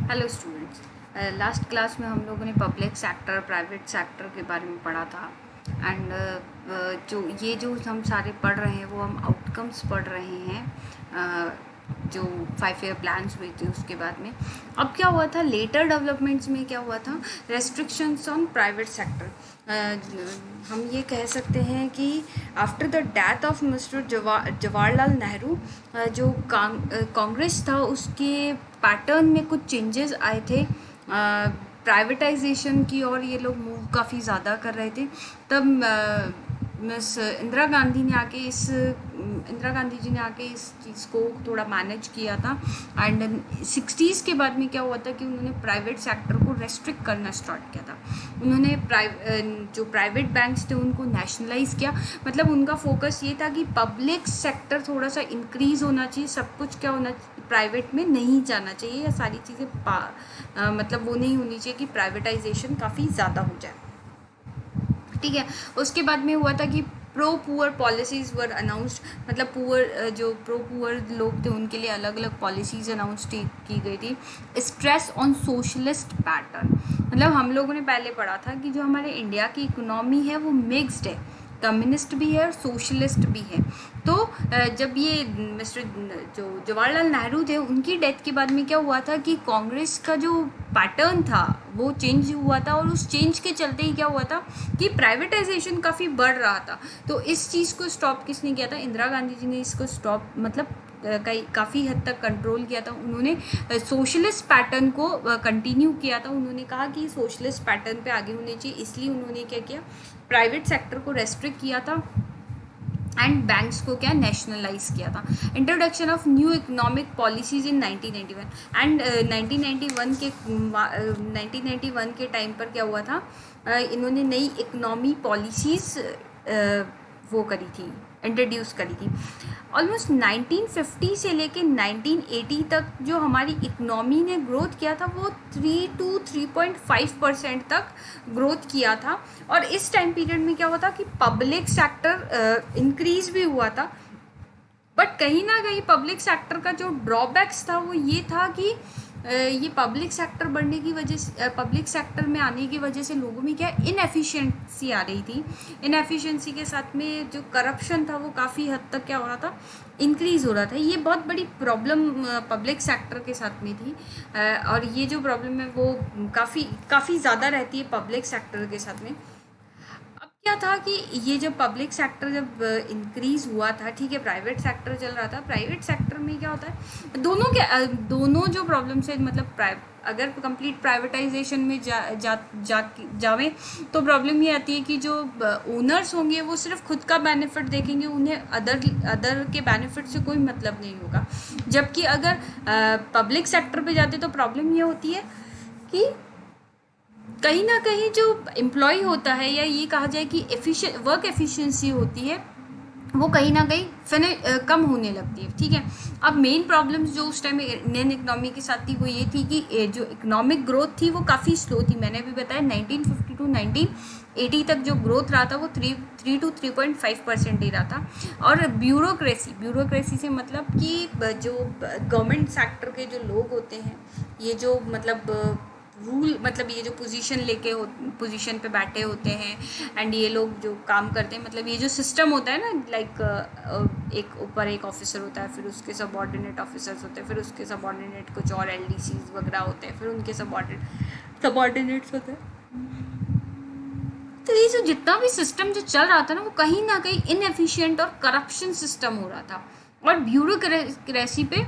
Hello students. Last class में हम लोगों ने पब्लिक सेक्टर प्राइवेट सेक्टर के बारे में पढ़ा था। एंड जो हम सारे पढ़ रहे हैं वो हम आउटकम्स पढ़ रहे हैं। जो 5 ईयर प्लान्स हुए थे उसके बाद में अब क्या हुआ था, लेटर डेवलपमेंट्स में क्या हुआ था, रेस्ट्रिक्शंस ऑन प्राइवेट सेक्टर। हम ये कह सकते हैं कि after the death of mister Jawaharlal Nehru, जो कांग्रेस था उसके पैटर्न में कुछ चेंजेस आए थे। प्राइवेटाइजेशन की और ये लोग मूव काफ़ी ज़्यादा कर रहे थे। तब मिस इंदिरा गांधी जी ने आके इस चीज़ को थोड़ा मैनेज किया था। एंड 60s के बाद में क्या हुआ था कि उन्होंने प्राइवेट सेक्टर को रेस्ट्रिक्ट करना स्टार्ट किया था। उन्होंने जो प्राइवेट बैंक्स थे उनको नेशनलाइज किया। मतलब उनका फोकस ये था कि पब्लिक सेक्टर थोड़ा सा इंक्रीज होना चाहिए, सब कुछ क्या होना प्राइवेट में नहीं जाना चाहिए, या सारी चीज़ें मतलब वो नहीं होनी चाहिए कि प्राइवेटाइजेशन काफ़ी ज़्यादा हो जाए। ठीक है, उसके बाद में हुआ था कि प्रो पुअर पॉलिसीज़ वर अनाउंस्ड। मतलब जो प्रो पुअर लोग थे उनके लिए अलग अलग पॉलिसीज़ अनाउंस की गई थी। Stress on socialist pattern. मतलब हम लोगों ने पहले पढ़ा था कि जो हमारे इंडिया की इकोनॉमी है वो मिक्स्ड है, कम्युनिस्ट भी है और सोशलिस्ट भी है। तो जब ये मिस्टर जो जवाहरलाल नेहरू थे उनकी डेथ के बाद में क्या हुआ था कि कांग्रेस का जो पैटर्न था वो चेंज हुआ था, और उस चेंज के चलते ही क्या हुआ था कि प्राइवेटाइजेशन काफ़ी बढ़ रहा था। तो इस चीज़ को स्टॉप किसने किया था? इंदिरा गांधी जी ने इसको स्टॉप मतलब काफ़ी हद तक कंट्रोल किया था। उन्होंने सोशलिस्ट पैटर्न को कंटिन्यू किया था। उन्होंने कहा कि सोशलिस्ट पैटर्न पे आगे होने चाहिए, इसलिए उन्होंने क्या किया, प्राइवेट सेक्टर को रेस्ट्रिक्ट किया था एंड बैंक्स को क्या नेशनलाइज किया था। Introduction of new economic policies in 1991 and 1991 के टाइम पर क्या हुआ था, इन्होंने नई इकोनॉमी पॉलिसीज वो करी थी, इंट्रोड्यूस करी थी। ऑलमोस्ट 1950 से लेके 1980 तक जो हमारी इकोनॉमी ने ग्रोथ किया था वो 3 to 3.5% तक ग्रोथ किया था। और इस टाइम पीरियड में क्या हुआ था कि पब्लिक सेक्टर इंक्रीज भी हुआ था। बट कहीं ना कहीं पब्लिक सेक्टर का जो ड्रॉबैक्स था वो ये था कि ये पब्लिक सेक्टर बढ़ने की वजह से, पब्लिक सेक्टर में आने की वजह से लोगों में क्या इनएफिशिएंसी आ रही थी। इनएफिशिएंसी के साथ में जो करप्शन था वो काफ़ी हद तक क्या हो रहा था, इंक्रीज़ हो रहा था। ये बहुत बड़ी प्रॉब्लम पब्लिक सेक्टर के साथ में थी। और ये जो प्रॉब्लम है वो काफ़ी ज़्यादा रहती है पब्लिक सेक्टर के साथ में। अब क्या था कि ये जब पब्लिक सेक्टर जब इंक्रीज हुआ था, ठीक है, प्राइवेट सेक्टर चल रहा था। प्राइवेट सेक्टर में क्या होता है, दोनों जो प्रॉब्लम्स है, मतलब अगर कंप्लीट प्राइवेटाइजेशन में जावे तो प्रॉब्लम ये आती है कि जो ओनर्स होंगे वो सिर्फ खुद का बेनिफिट देखेंगे, उन्हें अदर के बेनिफिट से कोई मतलब नहीं होगा। जबकि अगर पब्लिक सेक्टर पे जाते तो प्रॉब्लम ये होती है कि कहीं ना कहीं जो एम्प्लॉय होता है, या ये कहा जाए कि वर्क एफिशिएंसी होती है, वो कहीं ना कहीं कम होने लगती है। ठीक है, अब मेन प्रॉब्लम्स जो उस टाइम इंडियन इकोनॉमी के साथ थी वो ये थी कि जो इकोनॉमिक ग्रोथ थी वो काफ़ी स्लो थी। मैंने भी बताया 1950 to 1980 तक जो ग्रोथ रहा था वो 3 to 3.5% ही रहा था। और ब्यूरोक्रेसी से मतलब कि जो गवर्नमेंट सेक्टर के जो लोग होते हैं, ये जो मतलब रूल, मतलब ये जो पोजीशन पे बैठे होते हैं एंड ये लोग जो काम करते हैं, मतलब ये जो सिस्टम होता है ना, लाइक एक ऊपर एक ऑफिसर होता है, फिर उसके सबऑर्डिनेट ऑफिसर्स होते हैं, फिर उसके सबऑर्डिनेट कुछ और एलडीसीज वगैरह होते हैं, फिर उनके सबऑर्डिनेट्स होते हैं। तो ये जो जितना भी सिस्टम जो चल रहा था ना वो कहीं ना कहीं इनएफिशिएंट और करप्शन सिस्टम हो रहा था। और ब्यूरोक्रेसी पे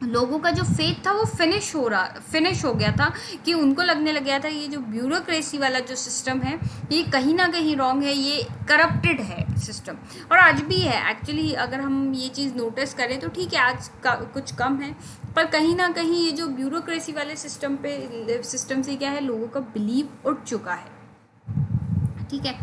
लोगों का जो फेथ था वो फिनिश हो गया था, कि उनको लगने लग गया था ये जो ब्यूरोक्रेसी वाला जो सिस्टम है ये कहीं ना कहीं रॉन्ग है, ये करप्टेड है सिस्टम। और आज भी है एक्चुअली, अगर हम ये चीज़ नोटिस करें तो ठीक है, आज कुछ कम है, पर कहीं ना कहीं ये जो ब्यूरोक्रेसी वाले सिस्टम से क्या है, लोगों का बिलीव उठ चुका है। ठीक है,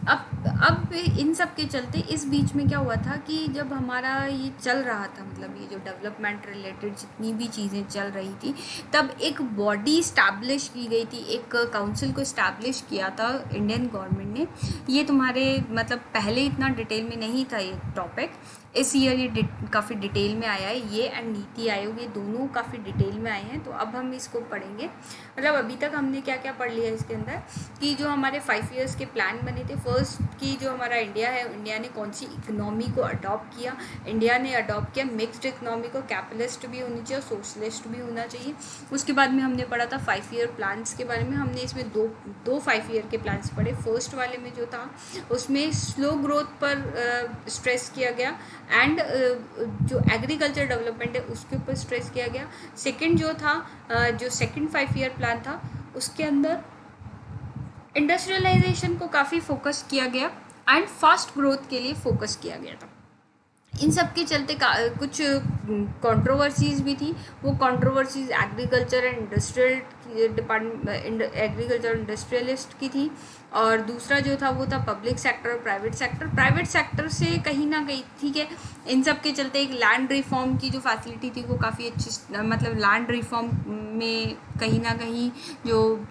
अब इन सब के चलते इस बीच में क्या हुआ था कि जब हमारा ये चल रहा था, मतलब ये जो डेवलपमेंट रिलेटेड जितनी भी चीज़ें चल रही थी, तब एक बॉडी इस्टेब्लिश की गई थी, एक काउंसिल को इस्टेब्लिश किया था इंडियन गवर्नमेंट ने। ये तुम्हारे मतलब पहले इतना डिटेल में नहीं था ये टॉपिक। इस ईयर ये काफ़ी डिटेल में आया है, ये एंड नीति आयोग, ये दोनों काफ़ी डिटेल में आए हैं। तो अब हम इसको पढ़ेंगे। मतलब अभी तक हमने क्या क्या पढ़ लिया इसके अंदर, कि जो हमारे 5 ईयर्स के प्लान बने थे। फर्स्ट की जो हमारा इंडिया है, इंडिया ने कौन सी इकोनॉमी को अडॉप्ट किया। इंडिया ने अडॉप्ट किया मिक्स्ड इकोनॉमी को, कैपिटलिस्ट भी होनी चाहिए और सोशलिस्ट भी होना चाहिए। उसके बाद में हमने पढ़ा था 5 ईयर प्लान्स के बारे में। हमने इसमें दो 5 ईयर के प्लान्स पढ़े। फर्स्ट वाले में जो था उसमें स्लो ग्रोथ पर स्ट्रेस किया गया एंड जो एग्रीकल्चर डेवलपमेंट है उसके ऊपर स्ट्रेस किया गया। सेकंड जो था, जो सेकंड 5 ईयर प्लान था, उसके अंदर इंडस्ट्रियलाइजेशन को काफ़ी फोकस किया गया एंड फास्ट ग्रोथ के लिए फोकस किया गया था। इन सब के चलते कुछ कंट्रोवर्सीज भी थी। वो controversies agriculture and industrial department, agriculture industrialist की थी। और दूसरा जो था वो था पब्लिक सेक्टर और प्राइवेट सेक्टर। प्राइवेट सेक्टर से कहीं ना कहीं, ठीक है, इन सब के चलते एक लैंड रिफॉर्म की जो फैसिलिटी थी वो काफ़ी अच्छी, मतलब लैंड रिफॉर्म में कहीं ना कहीं जो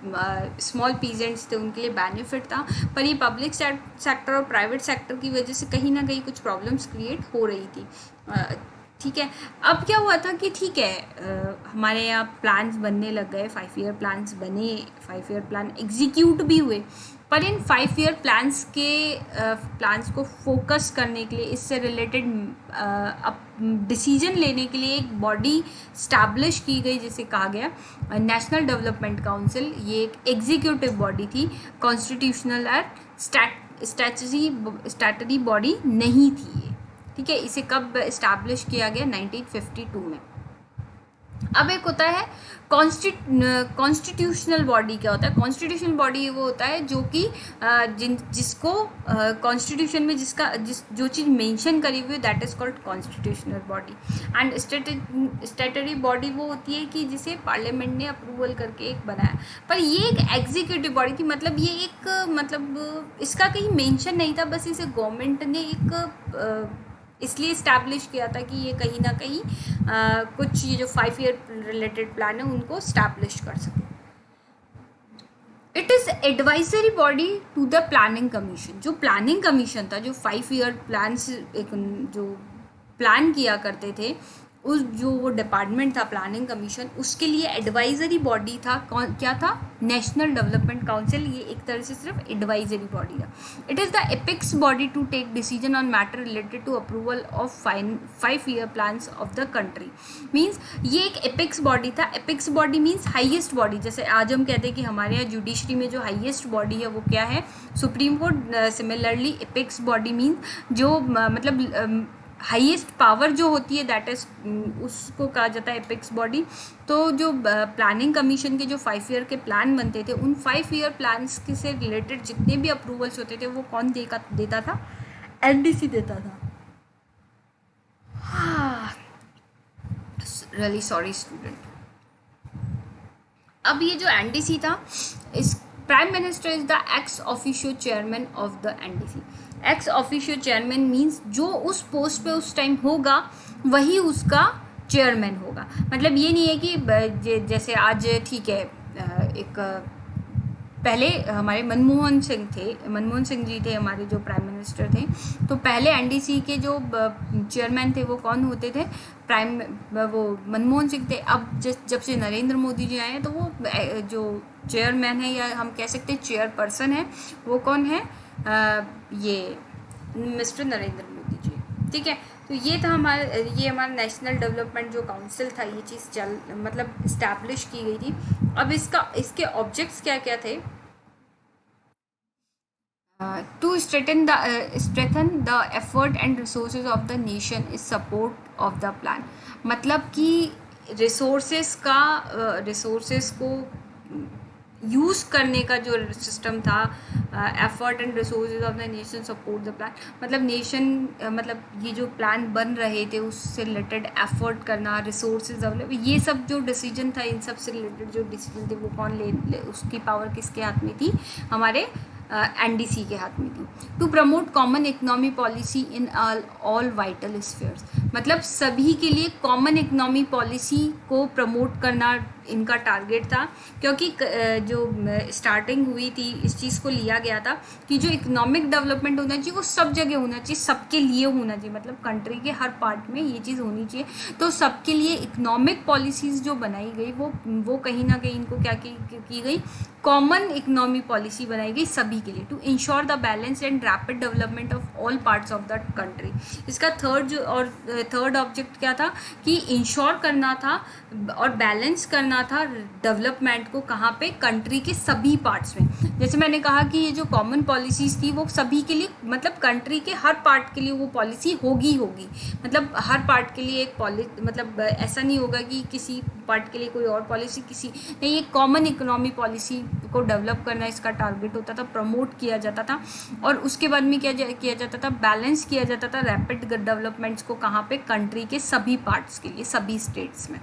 स्मॉल पीजेंट्स थे उनके लिए बेनिफिट था। पर ये पब्लिक सेक्टर और प्राइवेट सेक्टर की वजह से कहीं ना कहीं कुछ प्रॉब्लम्स क्रिएट हो रही थी। ठीक है, अब क्या हुआ था कि ठीक है, हमारे यहाँ प्लान्स बनने लग गए, 5 ईयर प्लान्स बने, 5 ईयर प्लान एग्जीक्यूट भी हुए। पर इन 5 ईयर प्लान्स को फोकस करने के लिए, इससे रिलेटेड डिसीजन लेने के लिए एक बॉडी स्टैब्लिश की गई, जिसे कहा गया नेशनल डेवलपमेंट काउंसिल। ये एक एग्जीक्यूटिव बॉडी थी, कॉन्स्टिट्यूशनल और स्टैटरी बॉडी नहीं थी ये। ठीक है, इसे कब इस्टेब्लिश किया गया? 1952 में। अब एक होता है कॉन्स्टिट्यूशनल बॉडी। क्या होता है कॉन्स्टिट्यूशनल बॉडी? वो होता है जो कि जिसको कॉन्स्टिट्यूशन में जो चीज़ मेंशन करी हुई है, that is called constitutional body. And statutory body वो होती है कि जिसे पार्लियामेंट ने अप्रूवल करके एक बनाया। पर ये एक एग्जीक्यूटिव बॉडी थी, मतलब ये एक मतलब इसका कहीं मेंशन नहीं था, बस इसे गवर्नमेंट ने एक इसलिए इस्टेब्लिश किया था कि ये कहीं ना कहीं कुछ ये जो 5 ईयर रिलेटेड प्लान है उनको इस्टेब्लिश कर सके। It is advisory body to the planning commission. जो प्लानिंग कमीशन था, जो 5 ईयर प्लान्स जो प्लान किया करते थे, उस जो वो डिपार्टमेंट था प्लानिंग कमीशन, उसके लिए एडवाइजरी बॉडी था। क्या था? National Development Council. ये एक तरह से सिर्फ एडवाइजरी बॉडी था। It is the apex body to take decision on matter related to approval of 5 year plans of the country. Means ये एक एपिक्स बॉडी था। Apex body means highest body. जैसे आज हम कहते हैं कि हमारे यहाँ जुडिशरी में जो हाईएस्ट बॉडी है वो क्या है? Supreme Court. Similarly apex body means जो मतलब हाईएस्ट पावर जो होती है, दैट इज उसको कहा जाता है एपिक्स बॉडी। तो जो प्लानिंग कमीशन के जो 5 ईयर के प्लान बनते थे, उन 5 ईयर प्लान्स के से रिलेटेड जितने भी अप्रूवल्स होते थे वो कौन देता था? एनडीसी देता था। Really sorry student. अब ये जो एनडीसी था, इस prime minister is the ex officio chairman of the NDC. Ex officio chairman means जो उस पोस्ट पे उस टाइम होगा वही उसका चेयरमैन होगा। मतलब ये नहीं है कि जैसे आज, ठीक है, एक पहले हमारे मनमोहन सिंह जी थे हमारे जो प्राइम मिनिस्टर थे। तो पहले एनडीसी के जो चेयरमैन थे वो कौन होते थे? वो मनमोहन सिंह थे। अब जब से नरेंद्र मोदी जी आए हैं तो वो जो चेयरमैन है, या हम कह सकते हैं चेयरपर्सन है, वो कौन है? ये मिस्टर नरेंद्र मोदी जी। ठीक है, तो ये हमारा नेशनल डेवलपमेंट जो काउंसिल था, ये चीज़ मतलब इस्टेब्लिश की गई थी। अब इसके ऑब्जेक्ट्स क्या क्या थे? To strengthen the effort and resources of the nation is support of the plan. मतलब कि रिसोर्सेज को यूज़ करने का जो सिस्टम था, effort and resources of the nation support the plan. मतलब नेशन, मतलब ये जो प्लान बन रहे थे उससे रिलेटेड एफर्ट करना, रिसोर्सेज अवेलेबल, ये सब जो डिसीजन था, इन सब से रिलेटेड जो डिसीजन थे वो कौन उसकी पावर किसके हाथ में थी? हमारे एनडीसी के हाथ में थी। To promote common economy policy in all vital spheres, मतलब सभी के लिए कॉमन इकोनॉमी पॉलिसी को प्रमोट करना इनका टारगेट था, क्योंकि जो स्टार्टिंग हुई थी इस चीज़ को लिया गया था कि जो इकोनॉमिक डेवलपमेंट होना चाहिए वो सब जगह होना चाहिए, सबके लिए होना चाहिए, मतलब कंट्री के हर पार्ट में ये चीज़ होनी चाहिए। तो सबके लिए इकोनॉमिक पॉलिसीज़ जो बनाई गई वो कहीं ना कहीं इनको क्या की गई, कॉमन इकोनॉमी पॉलिसी बनाई गई सभी के लिए, to ensure the balance and rapid development of all parts of the country. इसका थर्ड ऑब्जेक्ट क्या था कि इंश्योर करना था और बैलेंस करना था डेवलपमेंट को, कहाँ पे, कंट्री के सभी पार्ट्स में। जैसे मैंने कहा कि ये जो कॉमन पॉलिसीज़ थी वो सभी के लिए, मतलब कंट्री के हर पार्ट के लिए वो पॉलिसी होगी, मतलब हर पार्ट के लिए एक पॉलिसी, मतलब ऐसा नहीं होगा कि किसी पार्ट के लिए कोई और पॉलिसी, किसी नहीं, एक कॉमन इकोनॉमी पॉलिसी को डेवलप करना इसका टारगेट होता था, प्रमोट किया जाता था। और उसके बाद में किया जाता था, बैलेंस किया जाता था रैपिड डेवलपमेंट्स को, कहाँ पे, कंट्री के सभी पार्ट्स के लिए, सभी स्टेट्स में।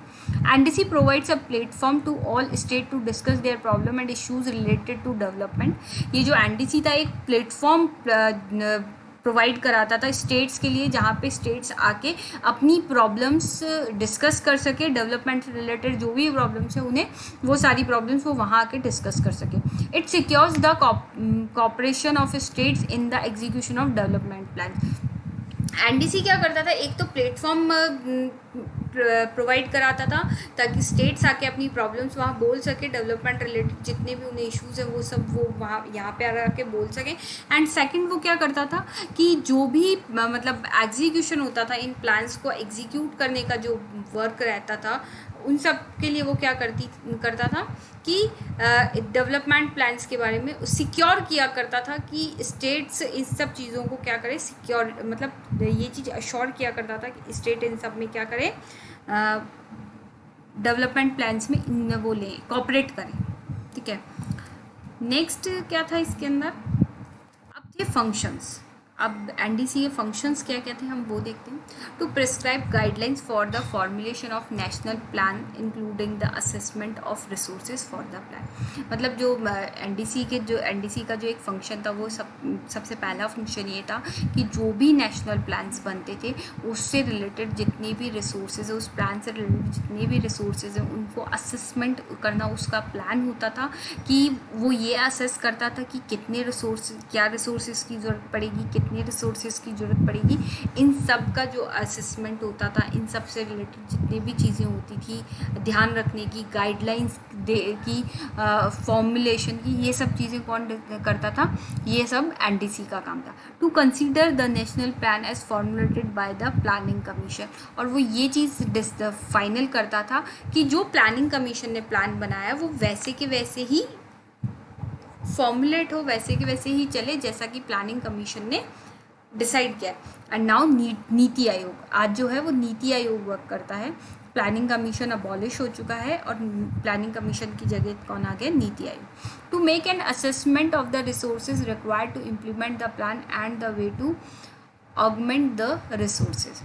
NDC provides a platform to all state to discuss their problem and issues related to development. ये जो एनडीसी था एक प्लेटफॉर्म प्रोवाइड कराता था स्टेट्स के लिए, जहाँ पे स्टेट्स आके अपनी प्रॉब्लम्स डिस्कस कर सके, डेवलपमेंट रिलेटेड जो भी प्रॉब्लम्स है उन्हें, वो सारी प्रॉब्लम्स वो वहाँ आके डिस्कस कर सके। It secures the cooperation of states in the execution of development plan. NDC क्या करता था, एक तो प्लेटफॉर्म प्रोवाइड कराता था ताकि स्टेट्स आके अपनी प्रॉब्लम्स वहाँ बोल सके, डेवलपमेंट रिलेटेड जितने भी उन्हें इश्यूज हैं वो सब वो वहाँ यहाँ पे आके बोल सकें। एंड सेकंड वो क्या करता था कि जो भी मतलब एग्जीक्यूशन होता था, इन प्लान्स को एग्जीक्यूट करने का जो वर्क रहता था, उन सब के लिए वो क्या करता था कि डेवलपमेंट प्लान्स के बारे में सिक्योर किया करता था कि स्टेट्स इन सब चीज़ों को क्या करे, सिक्योर, मतलब ये चीज़ अश्योर किया करता था कि स्टेट इन सब में क्या करे, डेवलपमेंट प्लान्स में इन वो लें, कॉपरेट करें। ठीक है, नेक्स्ट क्या था इसके अंदर, अब थे फंक्शंस। अब एनडीसी के फंक्शंस क्या क्या थे हम वो देखते हैं। To prescribe guidelines for the formulation of national plan including the assessment of resources for the plan. मतलब जो एनडीसी का जो एक फंक्शन था वो सबसे पहला फंक्शन ये था कि जो भी नेशनल प्लान्स बनते थे उससे रिलेटेड जितने भी रिसोर्सेज है, उस प्लान से रिलेटेड जितने भी रिसोर्सेज हैं उनको असेसमेंट करना, उसका प्लान होता था कि वो ये असेस करता था कि कितने क्या रिसोर्सेज की ज़रूरत पड़ेगी, कितने रिसोर्सेज की ज़रूरत पड़ेगी, इन सब का जो असेसमेंट होता था, इन सब से रिलेटेड जितनी भी चीज़ें होती थी, ध्यान रखने की, गाइडलाइंस की, फॉर्मुलेशन की, ये सब चीज़ें कौन करता था, ये सब एनडीसी का काम था। To consider the national plan as formulated by the planning commission, और वो ये चीज़ फाइनल करता था कि जो प्लानिंग कमीशन ने प्लान बनाया वो वैसे के वैसे ही फॉर्मुलेट हो, वैसे के वैसे ही चले जैसा कि प्लानिंग कमीशन ने डिसाइड किया। एंड नाउ नीति आयोग, आज जो है वो नीति आयोग वर्क करता है। प्लानिंग कमीशन अबॉलिश हो चुका है और प्लानिंग कमीशन की जगह कौन आ गया, NITI Aayog. To make an assessment of the resources required to implement the plan and the way to augment the resources.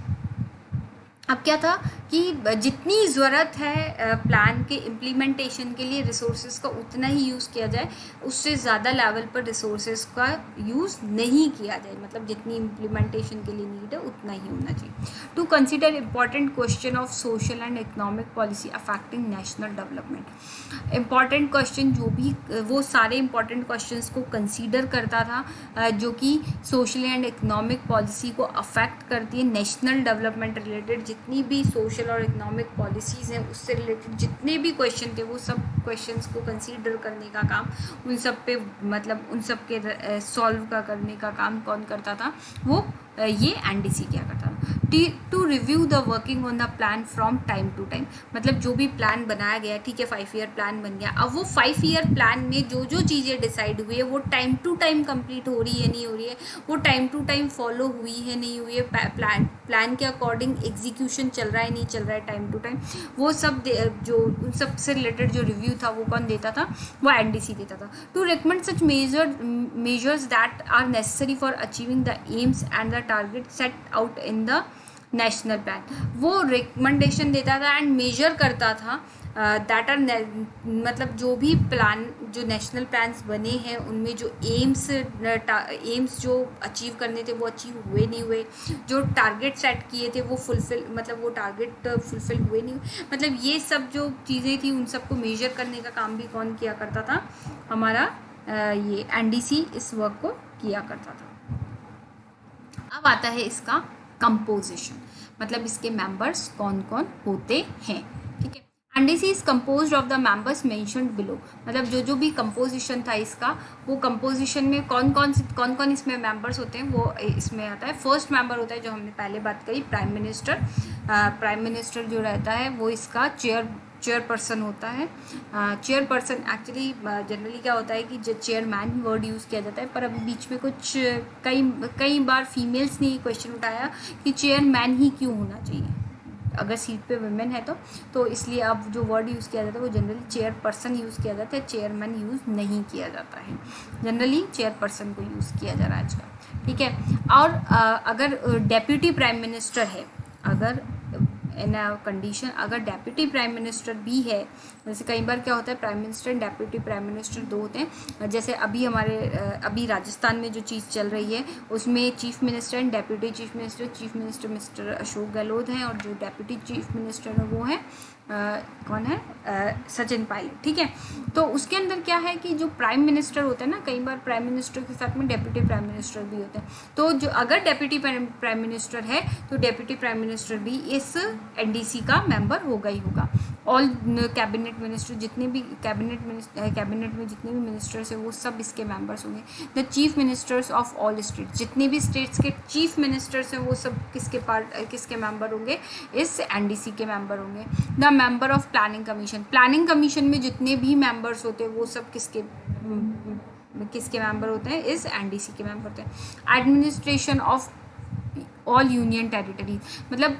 अब क्या था कि जितनी ज़रूरत है प्लान के इम्प्लीमेंटेशन के लिए रिसोर्सेज का उतना ही यूज़ किया जाए, उससे ज़्यादा लेवल पर रिसोर्सेज का यूज़ नहीं किया जाए, मतलब जितनी इम्प्लीमेंटेशन के लिए नीड है उतना ही होना चाहिए। To consider important question of social and economic policy affecting national development. Important question जो भी, वो सारे इम्पॉर्टेंट क्वेश्चंस को कंसीडर करता था जो कि सोशल एंड इकोनॉमिक पॉलिसी को अफेक्ट करती है, नेशनल डेवलपमेंट रिलेटेड जितनी भी सोशल और इकोनॉमिक पॉलिसीज़ हैं उससे रिलेटेड जितने भी क्वेश्चन थे वो सब क्वेश्चंस को कंसीडर करने का काम, उन सब पे मतलब उन सब के सॉल्व करने का काम कौन करता था, वो ये एनडीसी क्या करता था। To review the working on the plan from time to time, मतलब जो भी प्लान बनाया गया, ठीक है 5 ईयर प्लान बन गया, अब वो 5 ईयर प्लान में जो जो चीज़ें डिसाइड हुई है वो टाइम टू टाइम कंप्लीट हो रही है नहीं हो रही है, वो टाइम टू टाइम फॉलो हुई है नहीं हुई है, प्लान के अकॉर्डिंग एग्जीक्यूशन चल रहा है नहीं चल रहा है टाइम टू टाइम, वो सब जो उन सब से रिलेटेड जो रिव्यू था वो कौन देता था, वो एनडीसी देता था। To recommend such measures that are necessary for achieving the aims and the target set out in the national plan, वो रिकमेंडेशन देता था एंड मेजर करता था दैट आर मतलब जो भी प्लान, जो नेशनल प्लान्स बने हैं उनमें जो एम्स जो अचीव करने थे वो अचीव हुए नहीं हुए, जो टारगेट सेट किए थे वो फुलफिल, मतलब वो टारगेट फुलफिल हुए नहीं हुए, मतलब ये सब जो चीज़ें थी उन सबको मेजर करने का काम भी कौन किया करता था, हमारा ये एनडीसी इस वर्क को किया करता था। अब आता है इसका कंपोजिशन, मतलब इसके मेंबर्स कौन कौन होते हैं, ठीक है। NDC is composed of the members mentioned below, मतलब जो भी कंपोजिशन था इसका, वो कंपोजिशन में कौन कौन इसमें मेंबर्स होते हैं वो इसमें आता है। फर्स्ट मेंबर होता है जो हमने पहले बात करी, प्राइम मिनिस्टर। प्राइम मिनिस्टर जो रहता है वो इसका चेयरपर्सन होता है। चेयरपर्सन एक्चुअली जनरली क्या होता है कि जो चेयरमैन वर्ड यूज़ किया जाता है, पर अभी बीच में कुछ कई बार फीमेल्स ने ये क्वेश्चन उठाया कि चेयरमैन ही क्यों होना चाहिए अगर सीट पे वुमेन है तो इसलिए अब जो वर्ड यूज़ किया जाता है वो जनरली चेयरपर्सन यूज़ किया जाता है, चेयरमैन यूज़ नहीं किया जाता है, जनरली चेयरपर्सन को यूज़ किया जा रहा है आजकल, ठीक है। और अगर डेप्यूटी प्राइम मिनिस्टर है, अगर इन कंडीशन अगर डेप्यूटी प्राइम मिनिस्टर भी है, जैसे कई बार क्या होता है prime minister and deputy prime minister दो होते हैं, जैसे अभी राजस्थान में जो चीज़ चल रही है उसमें chief minister and deputy chief minister mister Ashok Gehlot हैं, और जो डेप्यूटी चीफ मिनिस्टर है वो है कौन है, सचिन पायलट, ठीक है। तो उसके अंदर क्या है कि जो प्राइम मिनिस्टर होता है ना, कई बार प्राइम मिनिस्टर के साथ में डेप्यूटी प्राइम मिनिस्टर भी होते हैं, तो जो अगर डेप्यूटी प्राइम मिनिस्टर है तो डेप्यूटी प्राइम मिनिस्टर भी इस एनडीसी का मेंबर होगा ही होगा। ऑल कैबिनेट मिनिस्टर, जितने भी कैबिनेट में जितने भी मिनिस्टर्स हैं वो सब इसके मेंबर्स होंगे। The chief ministers of all states, जितने भी स्टेट्स के चीफ मिनिस्टर्स हैं वो सब किसके मेंबर होंगे, इस एनडीसी के मेंबर होंगे। The member of planning commission में जितने भी मेंबर्स होते हैं वो सब किसके मेंबर होते हैं, इस एनडीसी के मेंबर होते हैं। Administration of all union territories, मतलब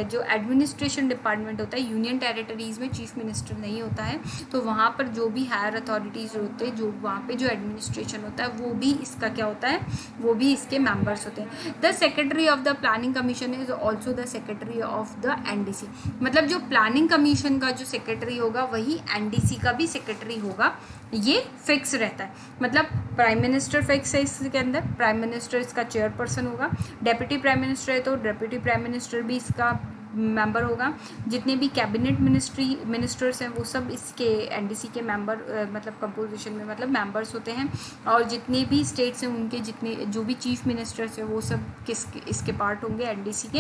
जो एडमिनिस्ट्रेशन डिपार्टमेंट होता है यूनियन टेरिटरीज़ में चीफ मिनिस्टर नहीं होता है, तो वहाँ पर जो भी हायर अथॉरिटीज़ होते हैं, जो वहाँ पे जो एडमिनिस्ट्रेशन होता है वो भी इसका क्या होता है, वो भी इसके मेंबर्स होते हैं। The secretary of the planning commission is also the secretary of the NDC, मतलब जो प्लानिंग कमीशन का जो सेक्रेटरी होगा वही एनडीसी का भी सेक्रेटरी होगा, ये फिक्स रहता है। मतलब प्राइम मिनिस्टर फिक्स है इसके अंदर, प्राइम मिनिस्टर इसका चेयरपर्सन होगा, डेप्यूटी प्राइम मिनिस्टर है तो डेप्यूटी प्राइम मिनिस्टर भी इसका मेंबर होगा, जितने भी कैबिनेट मिनिस्टर्स हैं वो सब इसके एनडीसी के मेंबर मतलब कंपोजिशन में मतलब मेंबर्स होते हैं, और जितने भी स्टेट्स हैं उनके जितने जो भी चीफ मिनिस्टर्स हैं वो सब इसके पार्ट होंगे एनडीसी के,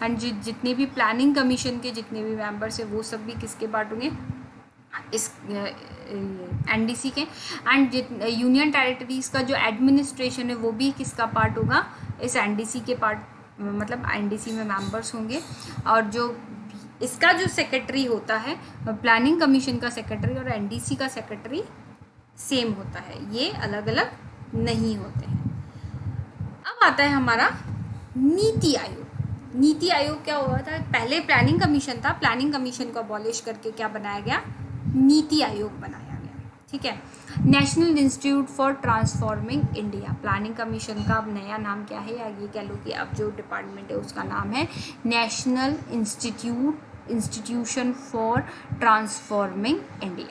एंड जितने भी प्लानिंग कमीशन के जितने भी मेंबर्स हैं वो सब भी किसके पार्ट होंगे, इस एनडीसी के। एंड यूनियन टेरिटरीज़ का जो एडमिनिस्ट्रेशन है वो भी किसका पार्ट होगा, इस एनडीसी के पार्ट, मतलब एनडीसी में मेंबर्स होंगे। और जो इसका जो सेक्रेटरी होता है प्लानिंग कमीशन का सेक्रेटरी और एनडीसी का सेक्रेटरी सेम होता है, ये अलग अलग नहीं होते हैं। अब आता है हमारा नीति आयोग। नीति आयोग क्या हुआ था, पहले प्लानिंग कमीशन था, प्लानिंग कमीशन को अबॉलिश करके क्या बनाया गया, नीति आयोग बनाया गया, ठीक है। National institute for transforming India, planning commission का अब नया नाम क्या है, या ये कह लो कि अब जो डिपार्टमेंट है उसका नाम है national institution for transforming India.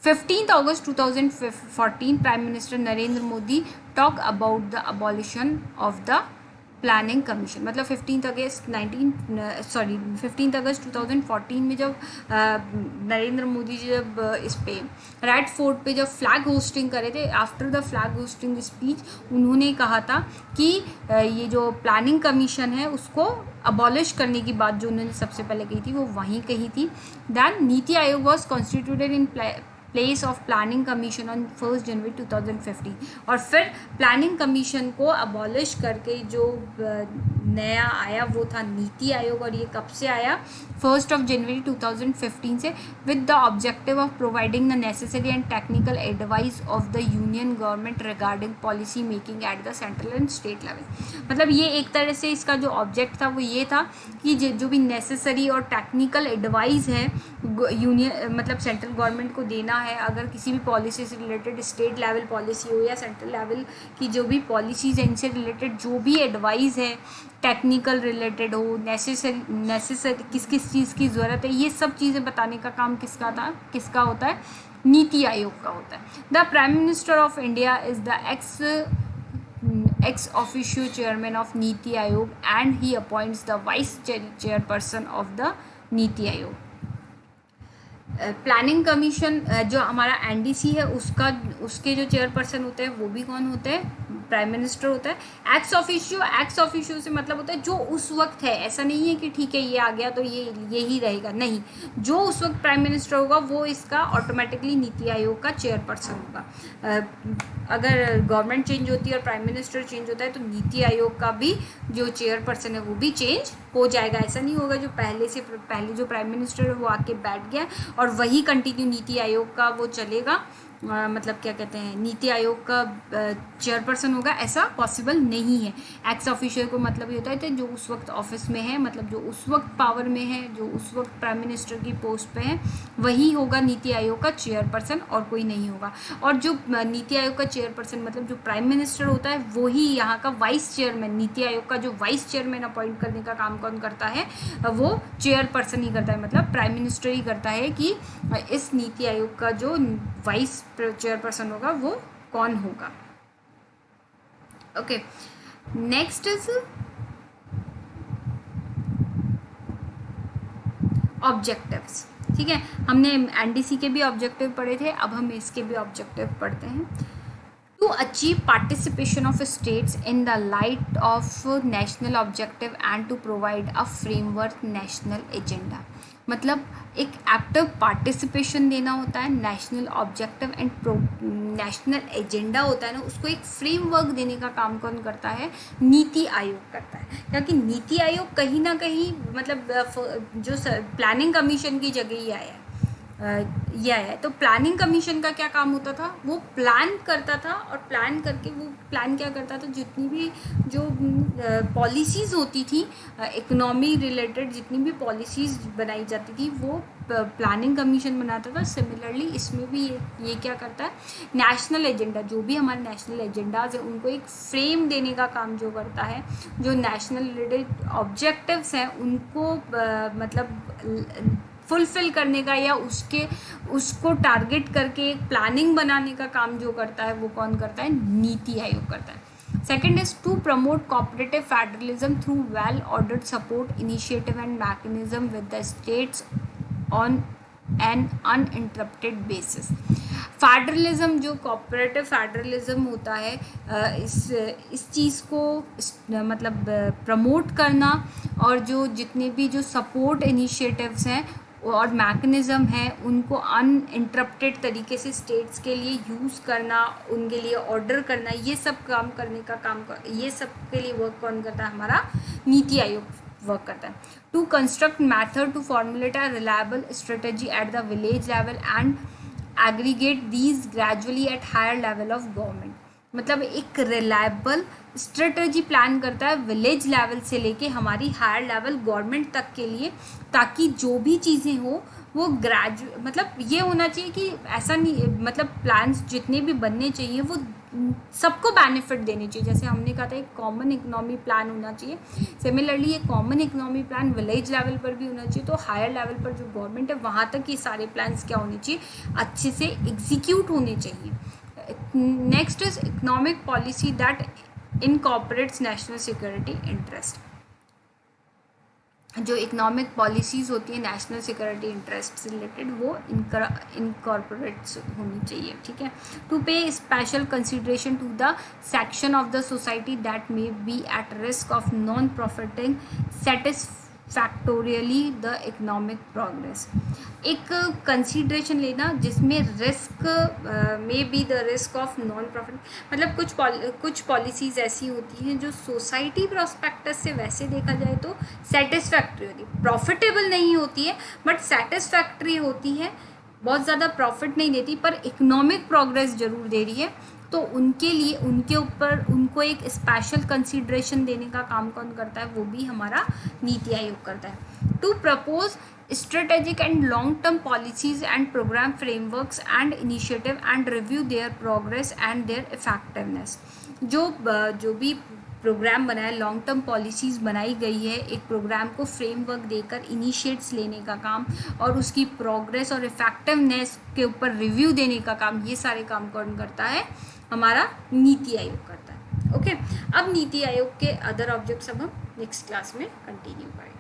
15 August 2014 prime minister Narendra Modi talk about the abolition of the planning commission, मतलब 15 अगस्त 2014 में जब नरेंद्र मोदी जी जब इस पे रेड फोर्ट पे जब फ्लैग होस्टिंग करे थे, after the flag hosting speech उन्होंने कहा था कि ये जो प्लानिंग कमीशन है उसको अबॉलिश करने की बात जो उन्होंने सबसे पहले कही थी वो वहीं कही थी। Then NITI Aayog was constituted in place of planning commission on 1 जनवरी 2015, और फिर प्लानिंग कमीशन को अबॉलिश करके जो नया आया वो था नीति आयोग, और ये कब से आया, 1 जनवरी 2015 से, with the objective of providing the necessary and technical advice of the union government regarding policy making at the central and state level. मतलब ये एक तरह से इसका जो ऑब्जेक्ट था वो ये था कि जो भी नेसेसरी और टेक्निकल एडवाइस है यूनियन मतलब सेंट्रल गवर्नमेंट को देना है, अगर किसी भी पॉलिसी से रिलेटेड, स्टेट लेवल पॉलिसी हो या सेंट्रल लेवल की जो भी पॉलिसीज़ हैं, इनसे रिलेटेड जो भी एडवाइस है, टेक्निकल रिलेटेड हो, नेसेसरी किस किस चीज़ की ज़रूरत है, ये सब चीज़ें बताने का काम किसका होता है, नीति आयोग का होता है। The prime minister of India is the ex officio chairman of NITI Aayog and he appoints the vice chairperson of the NITI Aayog. Planning commission जो हमारा एनडीसी है उसके जो चेयरपर्सन होते हैं वो भी कौन होते हैं, प्राइम मिनिस्टर होता है। एक्स ऑफिशियो से मतलब होता है जो उस वक्त है, ऐसा नहीं है कि ठीक है ये आ गया तो ये ही रहेगा, नहीं, जो उस वक्त प्राइम मिनिस्टर होगा वो इसका ऑटोमेटिकली नीति आयोग का चेयरपर्सन होगा। अगर गवर्नमेंट चेंज होती है और प्राइम मिनिस्टर चेंज होता है तो नीति आयोग का भी जो चेयरपर्सन है वो भी चेंज हो जाएगा। ऐसा नहीं होगा जो पहले जो प्राइम मिनिस्टर है वो आके बैठ गया और वही कंटिन्यू नीति आयोग का वो चलेगा, मतलब क्या कहते हैं, नीति आयोग का चेयरपर्सन होगा, ऐसा पॉसिबल नहीं है। एक्स ऑफिशियल को मतलब ये होता है कि जो उस वक्त ऑफिस में है, मतलब जो उस वक्त पावर में है, जो उस वक्त प्राइम मिनिस्टर की पोस्ट पे है, वही होगा नीति आयोग का चेयरपर्सन और कोई नहीं होगा। और जो नीति आयोग का चेयरपर्सन मतलब जो प्राइम मिनिस्टर होता है वही यहाँ का वाइस चेयरमैन, नीति आयोग का जो वाइस चेयरमैन अपॉइंट करने का काम कौन करता है, वो चेयरपर्सन ही करता है, मतलब प्राइम मिनिस्टर ही करता है कि इस नीति आयोग का जो वाइस चेयरपर्सन होगा वो कौन होगा। Okay, next is objectives. ठीक है, हमने एनडीसी के भी ऑब्जेक्टिव पढ़े थे, अब हम इसके भी ऑब्जेक्टिव पढ़ते हैं। To achieve participation of states in the light of national objective and to provide a framework national agenda, मतलब एक एक्टिव पार्टिसिपेशन देना होता है, national objective and national agenda होता है ना, उसको एक फ्रेमवर्क देने का काम कौन करता है, नीति आयोग करता है। क्योंकि नीति आयोग कहीं ना कहीं मतलब जो प्लानिंग कमीशन की जगह ही आया है, तो प्लानिंग कमीशन का क्या काम होता था, वो प्लान करता था और प्लान करके वो प्लान क्या करता था, जितनी भी जो पॉलिसीज़ होती थी इकोनॉमी रिलेटेड, जितनी भी पॉलिसीज़ बनाई जाती थी वो प्लानिंग कमीशन बनाता था। सिमिलरली इसमें भी ये क्या करता है, नेशनल एजेंडा, जो भी हमारे नेशनल एजेंडाज है उनको एक फ्रेम देने का काम जो करता है, जो नेशनल रिलेटेड ऑब्जेक्टिव्स हैं उनको मतलब फुलफिल करने का या उसको टारगेट करके एक प्लानिंग बनाने का काम जो करता है वो कौन करता है, नीति आयोग करता है। Second is to promote cooperative federalism through well ordered support initiative and mechanism with the states on an uninterrupted basis. Federalism, जो कोऑपरेटिव फेडरलिज्म होता है, इस चीज़ को मतलब प्रमोट करना और जो जितने भी जो सपोर्ट इनिशिएटिव्स हैं और मैकेनिज़्म है उनको अनइंटरप्टेड तरीके से स्टेट्स के लिए यूज़ करना, उनके लिए ऑर्डर करना, ये सब काम करने का ये सब के लिए वर्क कौन करता है, हमारा नीति आयोग वर्क करता है। To construct method to formulate a reliable strategy at the village level and aggregate these gradually at higher level of government, मतलब एक रिलायबल स्ट्रेटजी प्लान करता है विलेज लेवल से लेके हमारी हायर लेवल गवर्नमेंट तक के लिए, ताकि जो भी चीज़ें हो वो मतलब ये होना चाहिए कि ऐसा नहीं, मतलब प्लान्स जितने भी बनने चाहिए वो सबको बेनिफिट देने चाहिए। जैसे हमने कहा था एक कॉमन इकोनॉमी प्लान होना चाहिए, सिमिलरली ये common economy plan village level पर भी होना चाहिए, तो हायर लेवल पर जो गवर्नमेंट है वहाँ तक ये सारे प्लान्स क्या होने चाहिए, अच्छे से एग्जीक्यूट होने चाहिए। Next is economic policy that incorporates national security interest, जो इकोनॉमिक पॉलिसीज़ होती है नेशनल सिक्योरिटी इंटरेस्ट से रिलेटेड वो इनकॉर्पोरेट्स होनी चाहिए। ठीक है, to pay special consideration to the section of the society that may be at risk of non profiting satisfactorily the economic progress, एक कंसिडरेशन लेना जिसमें रिस्क में be the risk of non profit, मतलब कुछ पॉलिसीज़ ऐसी होती हैं जो सोसाइटी प्रोस्पेक्टस से वैसे देखा जाए तो सेटिस्फैक्ट्री होती है, प्रॉफिटेबल नहीं होती है बट सेटिस्फैक्ट्री होती है, बहुत ज़्यादा प्रॉफिट नहीं देती पर इकोनॉमिक प्रोग्रेस ज़रूर दे रही है, तो उनके लिए उनके ऊपर उनको एक स्पेशल कंसिडरेशन देने का काम कौन करता है, वो भी हमारा नीति आयोग करता है। To propose strategic and long term policies and program frameworks and initiative and review their progress and their effectiveness. जो भी प्रोग्राम बना है, लॉन्ग टर्म पॉलिसीज़ बनाई गई है, एक प्रोग्राम को फ्रेमवर्क देकर इनिशिएट्स लेने का काम और उसकी प्रोग्रेस और इफेक्टिवनेस के ऊपर रिव्यू देने का काम, ये सारे काम कौन करता है? हमारा नीति आयोग करता है. ओके, अब नीति आयोग के अदर ऑब्जेक्ट्स अब हम नेक्स्ट क्लास में कंटिन्यू करेंगे.